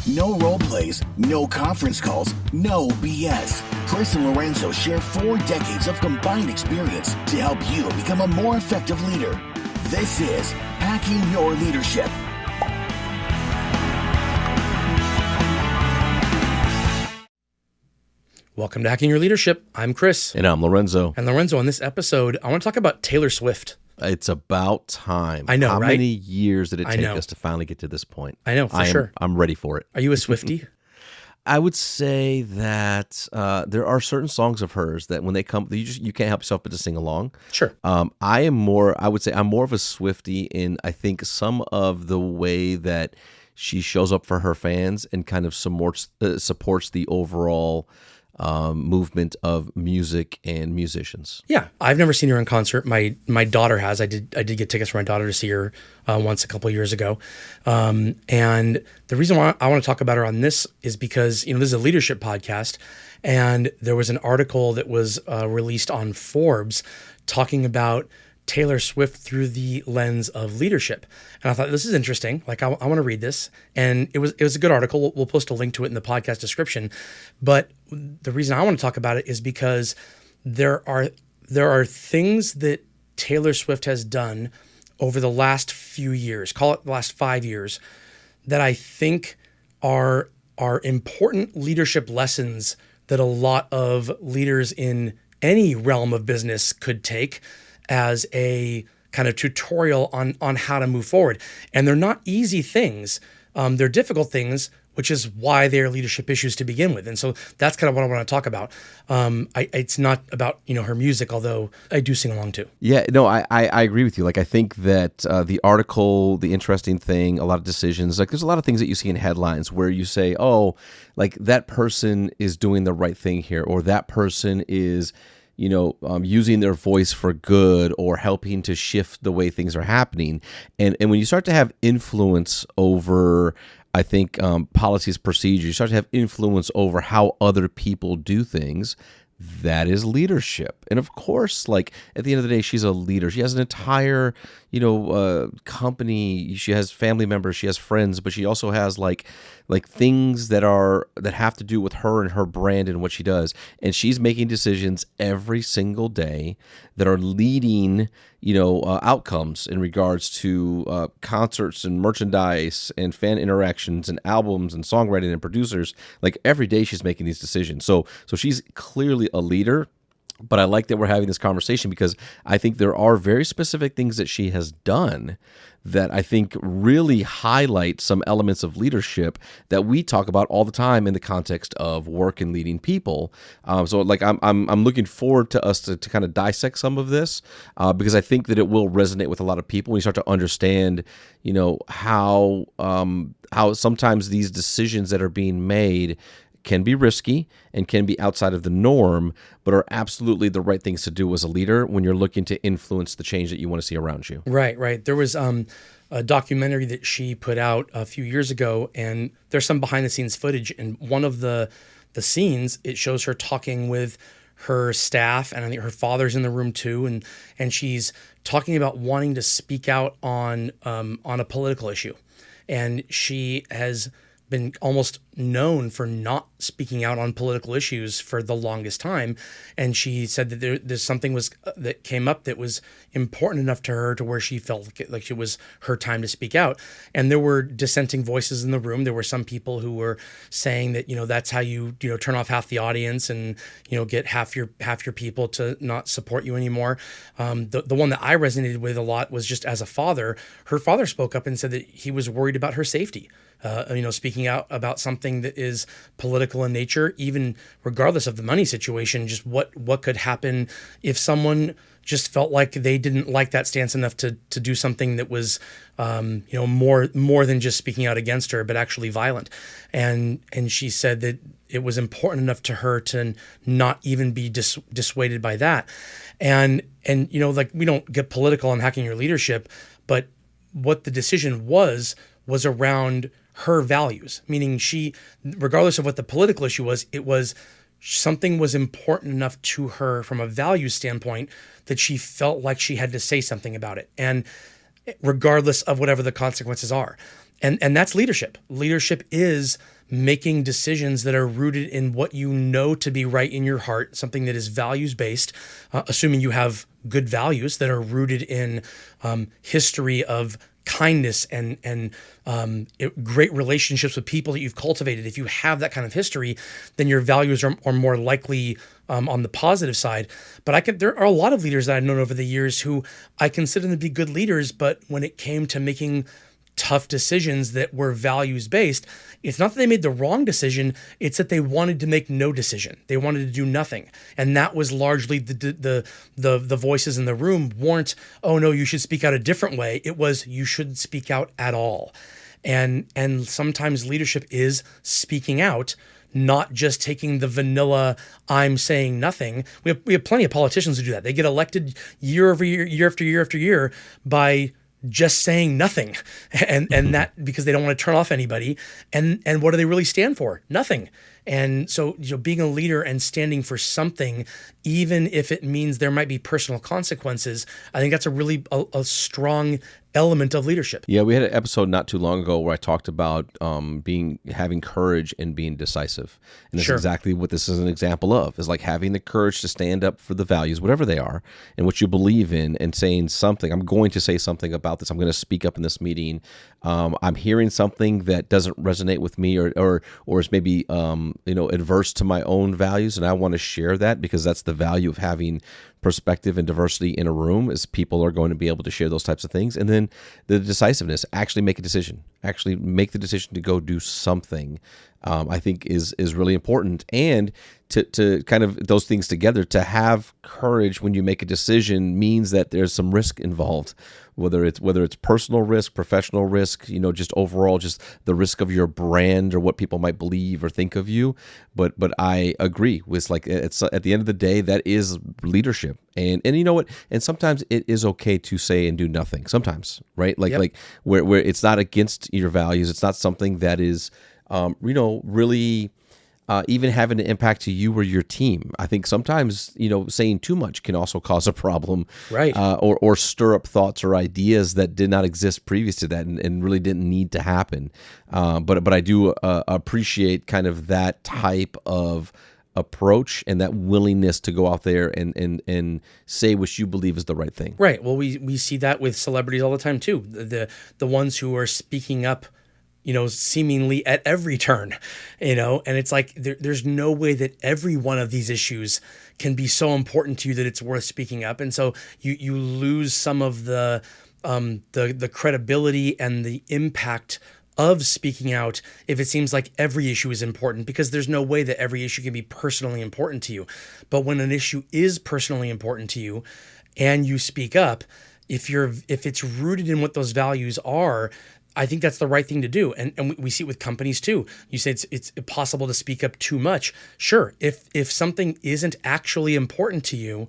No role plays, no conference calls, no BS. Chris and Lorenzo share 4 decades of combined experience to help you become a more effective leader. This is Hacking Your Leadership. Welcome to Hacking Your Leadership. I'm Chris. And I'm Lorenzo. And Lorenzo, on this episode, I want to talk about Taylor Swift. It's about time. I know, How right? many years did it take us to finally get to this point? I know, for sure. I'm ready for it. Are you a Swiftie? I would say that there are certain songs of hers that when they come, you can't help yourself but to sing along. Sure. I would say I'm more of a Swiftie in, I think, some of the way that she shows up for her fans and kind of supports the overall movement of music and musicians. Yeah, I've never seen her in concert. My daughter has. I did get tickets for my daughter to see her once a couple of years ago. And the reason why I want to talk about her on this is because, this is a leadership podcast, and there was an article that was released on Forbes talking about Taylor Swift through the lens of leadership. And I thought, this is interesting. Like, I want to read this. And it was a good article. We'll post a link to it in the podcast description. But the reason I want to talk about it is because there are things that Taylor Swift has done over the last few years, call it the last 5 years, that I think are important leadership lessons that a lot of leaders in any realm of business could take as a kind of tutorial on how to move forward. And they're not easy things. They're difficult things, which is why they're leadership issues to begin with. And so that's kind of what I want to talk about. It's not about, her music, although I do sing along too. Yeah, no, I agree with you. Like, I think that the article, the interesting thing, a lot of decisions, like there's a lot of things that you see in headlines where you say, oh, like that person is doing the right thing here, or that person is using their voice for good or helping to shift the way things are happening. And when you start to have influence over, I think, policies, procedures, you start to have influence over how other people do things, that is leadership. And of course, like at the end of the day, she's a leader. She has an entire, company. She has family members. She has friends, but she also has like things that have to do with her and her brand and what she does. And she's making decisions every single day that are leading, outcomes in regards to concerts and merchandise and fan interactions and albums and songwriting and producers. Like every day she's making these decisions. So she's clearly a leader. But I like that we're having this conversation because I think there are very specific things that she has done that I think really highlight some elements of leadership that we talk about all the time in the context of work and leading people. So like I'm looking forward to us to kind of dissect some of this because I think that it will resonate with a lot of people when you start to understand, how sometimes these decisions that are being made can be risky and can be outside of the norm, but are absolutely the right things to do as a leader when you're looking to influence the change that you want to see around you. Right. There was a documentary that she put out a few years ago, and there's some behind the scenes footage. And one of the scenes, it shows her talking with her staff, and I think her father's in the room too. And she's talking about wanting to speak out on a political issue. And she has been almost known for not speaking out on political issues for the longest time. And she said that there's something that came up that was important enough to her to where she felt like it was her time to speak out. And there were dissenting voices in the room. There were some people who were saying that, that's how you turn off half the audience and, get half your people to not support you anymore. The one that I resonated with a lot was just as a father. Her father spoke up and said that he was worried about her safety. Speaking out about something that is political in nature, even regardless of the money situation, just what could happen if someone just felt like they didn't like that stance enough to do something that was, more than just speaking out against her, but actually violent. And she said that it was important enough to her to not even be dissuaded by that. And we don't get political on hacking your leadership, but what the decision was around her values, meaning she, regardless of what the political issue was, it was something was important enough to her from a value standpoint that she felt like she had to say something about it. And regardless of whatever the consequences are. And that's leadership. Leadership is making decisions that are rooted in what you know to be right in your heart, something that is values-based, assuming you have good values that are rooted in history of kindness and great relationships with people that you've cultivated. If you have that kind of history, then your values are more likely on the positive side. But there are a lot of leaders that I've known over the years who I consider them to be good leaders, but when it came to making tough decisions that were values based, it's not that they made the wrong decision, it's that they wanted to make no decision. They wanted to do nothing. And that was largely the voices in the room weren't, oh no, you should speak out a different way. It was, you shouldn't speak out at all. And sometimes leadership is speaking out, not just taking the vanilla, I'm saying nothing. We have plenty of politicians who do that. They get elected year over year, year after year after year by just saying nothing, and that because they don't want to turn off anybody. And what do they really stand for? Nothing. And so, being a leader and standing for something, even if it means there might be personal consequences, I think that's a really a strong element of leadership. Yeah, we had an episode not too long ago where I talked about having courage and being decisive, and that's Sure. exactly what this is an example of. Is like having the courage to stand up for the values, whatever they are, and what you believe in, and saying something. I'm going to say something about this. I'm going to speak up in this meeting. I'm hearing something that doesn't resonate with me, or is maybe adverse to my own values, and I want to share that because that's the value of having perspective and diversity in a room, is people are going to be able to share those types of things. And then the decisiveness, actually make a decision, actually make the decision to go do something, I think is really important. And to kind of those things together, to have courage when you make a decision means that there's some risk involved, whether it's personal risk, professional risk, just overall, just the risk of your brand or what people might believe or think of you. But I agree with, like, it's at the end of the day, that is leadership. And you know what? And sometimes it is okay to say and do nothing. Sometimes, right? Like Yep. like where it's not against your values. It's not something that is really even having an impact to you or your team. I think sometimes, saying too much can also cause a problem, Right. Or stir up thoughts or ideas that did not exist previous to that and really didn't need to happen. But I do appreciate kind of that type of approach and that willingness to go out there and say what you believe is the right thing. Right. Well, we see that with celebrities all the time too. The ones who are speaking up, seemingly at every turn, and it's like there's no way that every one of these issues can be so important to you that it's worth speaking up. And so you lose some of the credibility and the impact of speaking out if it seems like every issue is important, because there's no way that every issue can be personally important to you. But when an issue is personally important to you and you speak up, if it's rooted in what those values are, I think that's the right thing to do. And we see it with companies too. You say it's impossible to speak up too much. Sure, if something isn't actually important to you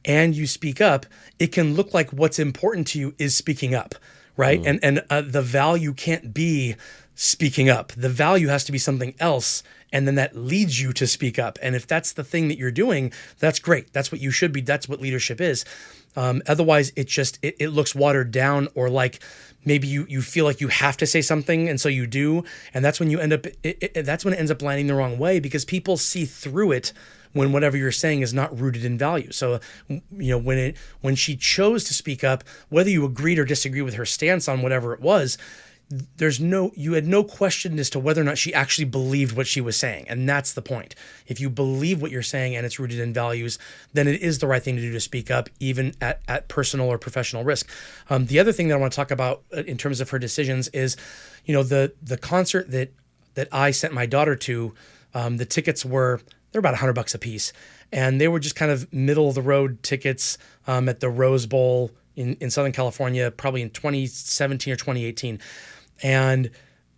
and you speak up, it can look like what's important to you is speaking up, right? And the value can't be speaking up. The value has to be something else, and then that leads you to speak up. And if that's the thing that you're doing, that's great. That's what you should be. That's what leadership is. Otherwise, it looks watered down, or like maybe you feel like you have to say something, and so you do, and that's when you end up. That's when it ends up landing the wrong way, because people see through it when whatever you're saying is not rooted in value. So, when she chose to speak up, whether you agreed or disagreed with her stance on whatever it was, you had no question as to whether or not she actually believed what she was saying. And that's the point. If you believe what you're saying and it's rooted in values, then it is the right thing to do to speak up, even at personal or professional risk. The other thing that I want to talk about in terms of her decisions is, the concert that I sent my daughter to, the tickets they're about $100 a piece. And they were just kind of middle of the road tickets at the Rose Bowl in Southern California, probably in 2017 or 2018. And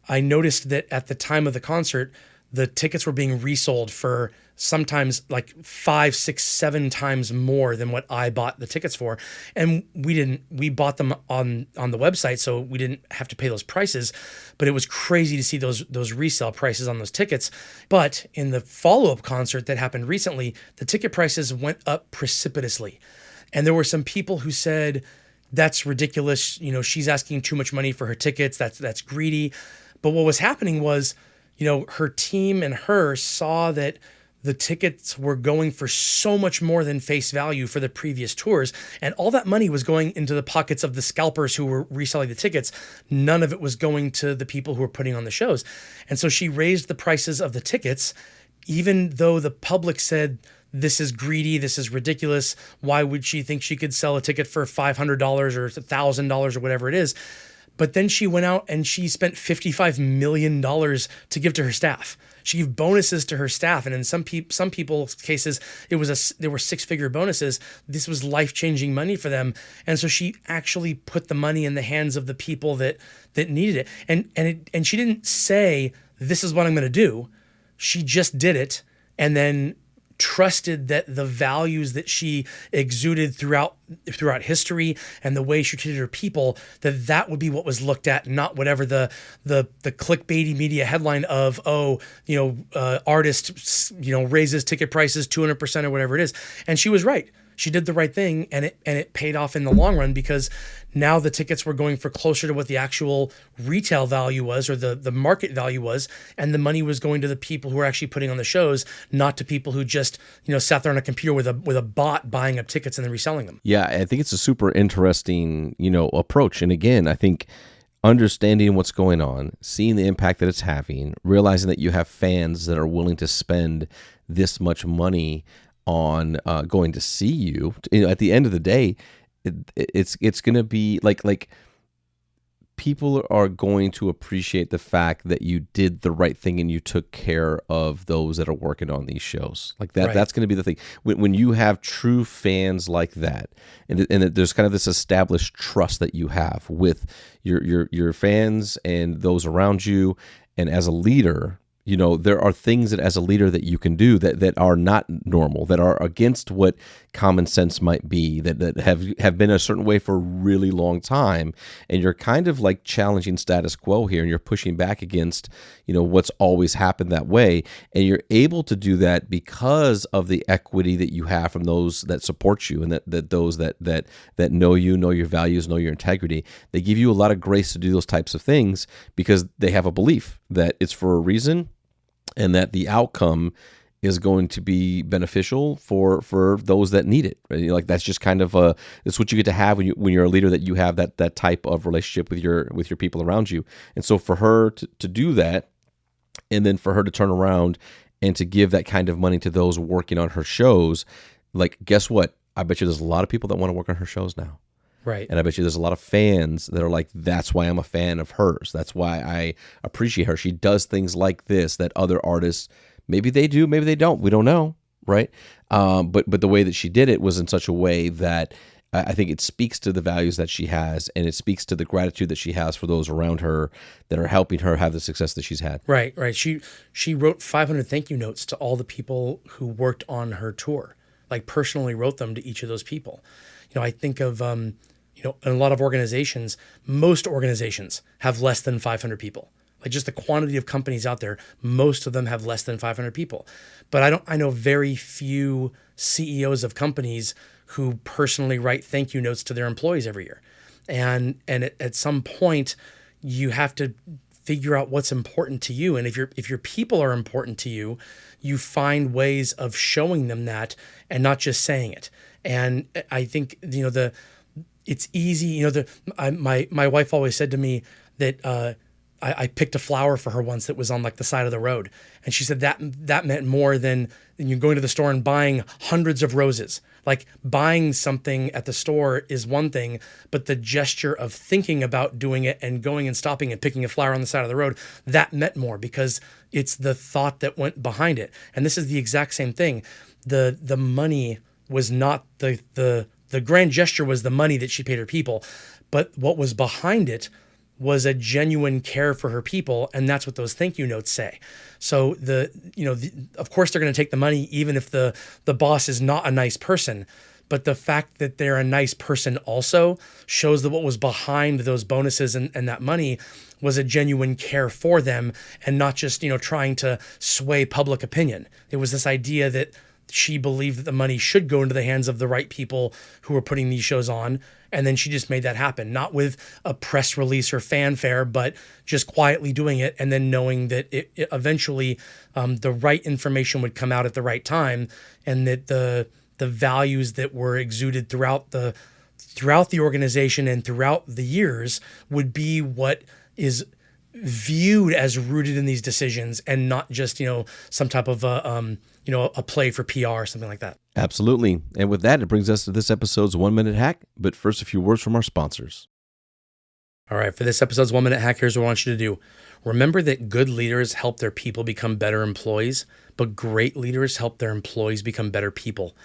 I noticed that at the time of the concert, the tickets were being resold for sometimes like 5, 6, 7 times more than what I bought the tickets for. And we bought them on the website, so we didn't have to pay those prices, but it was crazy to see those resale prices on those tickets. But in the follow-up concert that happened recently, the ticket prices went up precipitously. And there were some people who said, that's ridiculous. She's asking too much money for her tickets. That's greedy. But what was happening was her team and her saw that the tickets were going for so much more than face value for the previous tours. And all that money was going into the pockets of the scalpers who were reselling the tickets. None of it was going to the people who were putting on the shows. And so she raised the prices of the tickets, even though the public said, this is greedy, this is ridiculous. Why would she think she could sell a ticket for $500 or $1,000 or whatever it is? But then she went out and she spent $55 million to give to her staff. She gave bonuses to her staff, and in some people's cases, there were six-figure bonuses. This was life-changing money for them, and so she actually put the money in the hands of the people that needed it. And she didn't say, "This is what I'm going to do." She just did it, and then trusted that the values that she exuded throughout history and the way she treated her people, that would be what was looked at, not whatever the clickbaity media headline of, artist, raises ticket prices 200% or whatever it is. And she was right. She did the right thing, and it paid off in the long run, because now the tickets were going for closer to what the actual retail value was, or the market value was, and the money was going to the people who were actually putting on the shows, not to people who just sat there on a computer with a bot buying up tickets and then reselling them. Yeah, I think it's a super interesting approach. And again, I think understanding what's going on, seeing the impact that it's having, realizing that you have fans that are willing to spend this much money on going to see you. At the end of the day, it's going to be like people are going to appreciate the fact that you did the right thing and you took care of those that are working on these shows. Like that, right. That's going to be the thing. When you have true fans like that, and there's kind of this established trust that you have with your fans and those around you, and as a leader, there are things that as a leader that you can do that are not normal, that are against what common sense might be, that have been a certain way for a really long time. And you're kind of like challenging status quo here, and you're pushing back against, what's always happened that way. And you're able to do that because of the equity that you have from those that support you, and that those that know you, know your values, know your integrity. They give you a lot of grace to do those types of things because they have a belief that it's for a reason, and that the outcome is going to be beneficial for those that need it. Right? Like that's just kind of it's what you get to have when you're a leader, that you have that type of relationship with your people around you. And so for her to do that, and then for her to turn around and to give that kind of money to those working on her shows, like, guess what? I bet you there's a lot of people that want to work on her shows now. Right. And I bet you there's a lot of fans that are like, that's why I'm a fan of hers. That's why I appreciate her. She does things like this that other artists, maybe they do, maybe they don't. We don't know, right? But the way that she did it was in such a way that I think it speaks to the values that she has, and it speaks to the gratitude that she has for those around her that are helping her have the success that she's had. Right. She wrote 500 thank you notes to all the people who worked on her tour, like personally wrote them to each of those people. I think of... in a lot of organizations, most organizations have less than 500 people. Like just the quantity of companies out there, most of them have less than 500 people. But I know very few CEOs of companies who personally write thank you notes to their employees every year. And at some point, you have to figure out what's important to you. And if your people are important to you, you find ways of showing them that and not just saying it. And I think, it's easy. My wife always said to me that I picked a flower for her once that was on like the side of the road. And she said that meant more than you going to the store and buying hundreds of roses. Like buying something at the store is one thing, but the gesture of thinking about doing it and going and stopping and picking a flower on the side of the road, that meant more because it's the thought that went behind it. And this is the exact same thing. The money was not the grand gesture was the money that she paid her people, but what was behind it was a genuine care for her people, and that's what those thank you notes say. So of course they're going to take the money even if the boss is not a nice person, but the fact that they're a nice person also shows that what was behind those bonuses and that money was a genuine care for them, and not just trying to sway public opinion. It was this idea that she believed that the money should go into the hands of the right people who were putting these shows on. And then she just made that happen, not with a press release or fanfare, but just quietly doing it, and then knowing that it eventually the right information would come out at the right time, and that the values that were exuded throughout the organization and throughout the years would be what is viewed as rooted in these decisions, and not just, some type of a play for PR or something like that. Absolutely. And with that, it brings us to this episode's 1 minute hack. But first, a few words from our sponsors. All right, for this episode's 1 minute hack, here's what I want you to do. Remember that good leaders help their people become better employees, but great leaders help their employees become better people.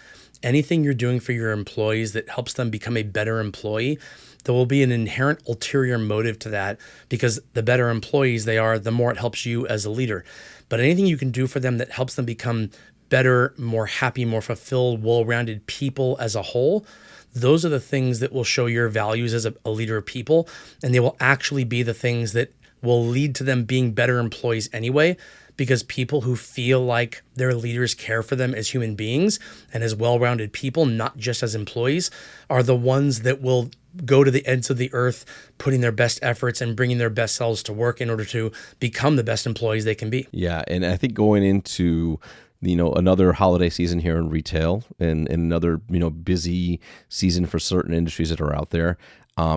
Anything you're doing for your employees that helps them become a better employee, there will be an inherent ulterior motive to that, because the better employees they are, the more it helps you as a leader. But anything you can do for them that helps them become better, more happy, more fulfilled, well-rounded people as a whole, those are the things that will show your values as a leader of people, and they will actually be the things that will lead to them being better employees anyway, because people who feel like their leaders care for them as human beings and as well-rounded people, not just as employees, are the ones that will go to the ends of the earth, putting their best efforts and bringing their best selves to work in order to become the best employees they can be. Yeah, and I think going into another holiday season here in retail, and another busy season for certain industries that are out there,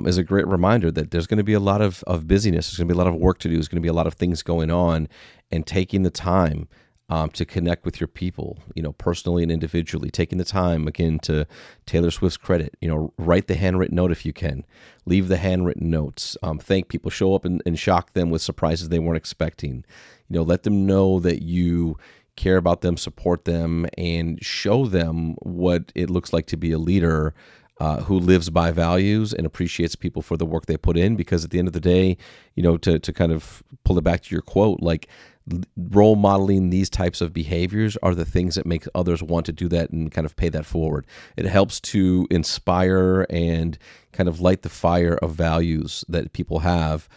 is a great reminder that there's going to be a lot of busyness. There's going to be a lot of work to do. There's going to be a lot of things going on, and taking the time to connect with your people, personally and individually, taking the time, again, to Taylor Swift's credit, write the handwritten note if you can, leave the handwritten notes, thank people, show up and shock them with surprises they weren't expecting, let them know that you care about them, support them, and show them what it looks like to be a leader who lives by values and appreciates people for the work they put in. Because at the end of the day, to kind of pull it back to your quote, like, role modeling these types of behaviors are the things that make others want to do that and kind of pay that forward. It helps to inspire and kind of light the fire of values that people have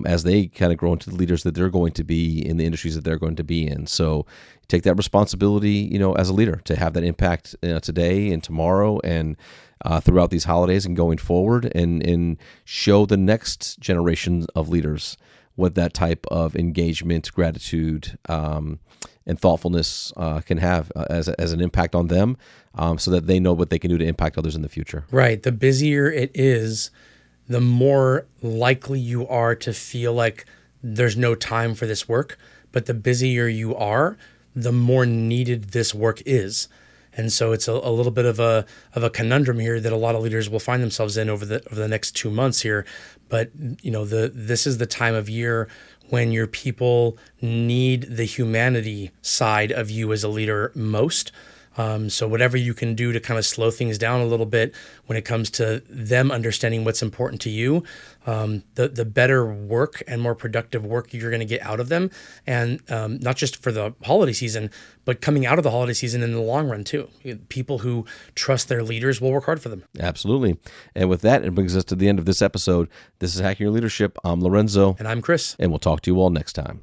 as they kind of grow into the leaders that they're going to be in the industries that they're going to be in. So take that responsibility, as a leader, to have that impact today and tomorrow and throughout these holidays and going forward, and show the next generation of leaders what that type of engagement, gratitude, and thoughtfulness can have as an impact on them, so that they know what they can do to impact others in the future. Right. The busier it is, the more likely you are to feel like there's no time for this work. But the busier you are, the more needed this work is. And so it's a little bit of a conundrum here that a lot of leaders will find themselves in over the next 2 months here. But this is the time of year when your people need the humanity side of you as a leader most. So whatever you can do to kind of slow things down a little bit when it comes to them understanding what's important to you, the better work and more productive work you're going to get out of them. And not just for the holiday season, but coming out of the holiday season in the long run too. People who trust their leaders will work hard for them. Absolutely. And with that, it brings us to the end of this episode. This is Hacking Your Leadership. I'm Lorenzo. And I'm Chris. And we'll talk to you all next time.